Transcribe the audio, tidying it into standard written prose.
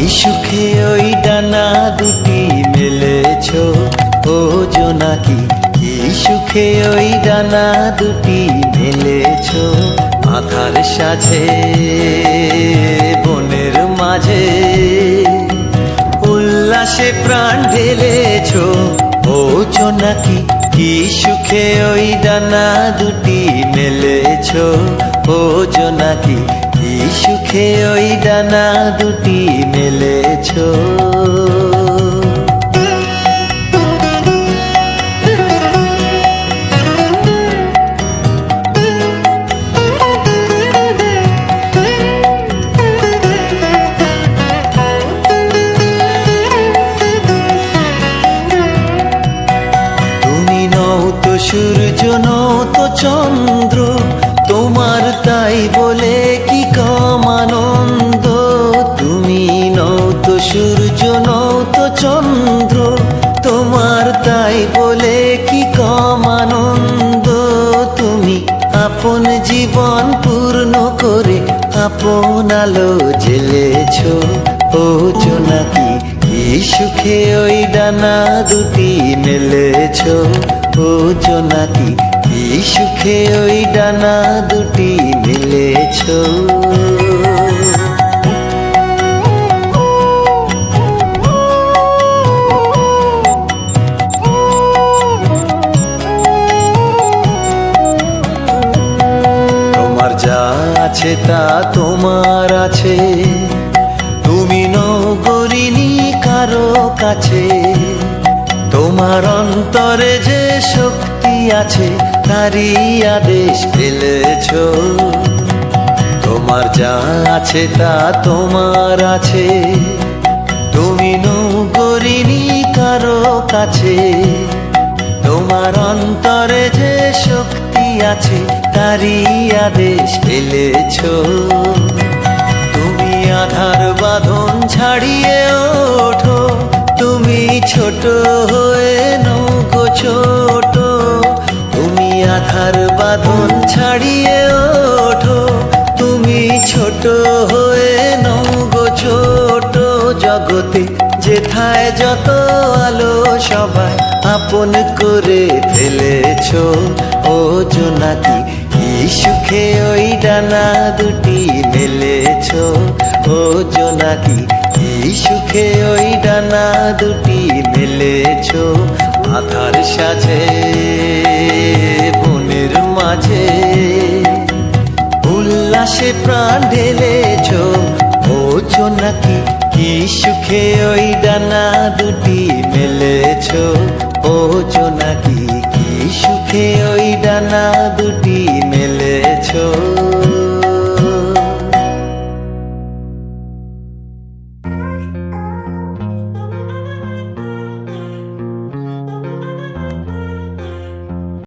সুখে ওই ডানা দুটি মেলেছ ও জোনাকি, কি সুখে ওই ডানা দুটি মেলেছ। আধার সাজে বনের মাঝে উল্লাসে প্রাণ ঢেলেছ ও জোনাকি, কি সুখে ওই ডানা দুটি মেলেছ ও জোনাকি, কি সুখে ওই ডানা দুটি মেলেছ। তুমি নও তো সূর্য, নও তো চন্দ্র, তোমার তাই বলে কি কম আনন্দ। তুমি নও তো সূর্য, নও তো চন্দ্র, তোমার তাই বলে কি কম আনন্দ। তুমি আপন জীবন পূর্ণ করে আপন আলো জ্বেলেছ ও জোনাকি, কি সুখে ওই ডানা দুটি মেলেছ ও জোনাকি, কি সুখে ওই ডানা দুটি মেলেছ। তোমার যা আছে তা তোমার আছে, তুমি নও গরিনি কারো কাছে। তোমার অন্তরে যে শক্তি আছে তারই আদেশ পেলেছ। তোমার যা আছে তা তোমার আছে, তুমি নও গরিনি কারো কাছে। তোমার অন্তরে যে শক্তি আছে তারই আদেশ পেলেছ। তুমি আধার বাঁধন ছাড়িয়ে ওঠো, তুমি ছোট হয়ে নৌকো ছোট। তুমি আধার বাঁধন ছাড়িয়ে ওঠো, তুমি ছোট হয়ে নৌকো ছোট। জগতে যেথায় যত আলো সবাই আপন করে ফেলেছ ও জোনাকি, কি সুখে ওই ডানা দুটি মেলেছ ও জোনাকি, কি সুখে ওই ডানা দুটি মেলেছ। আধার সাজে বনের মাঝে উল্লাসে প্রাণ ঢেলেছ ও জোনাকি, কি সুখে ওই ডানা দুটি মেলেছ।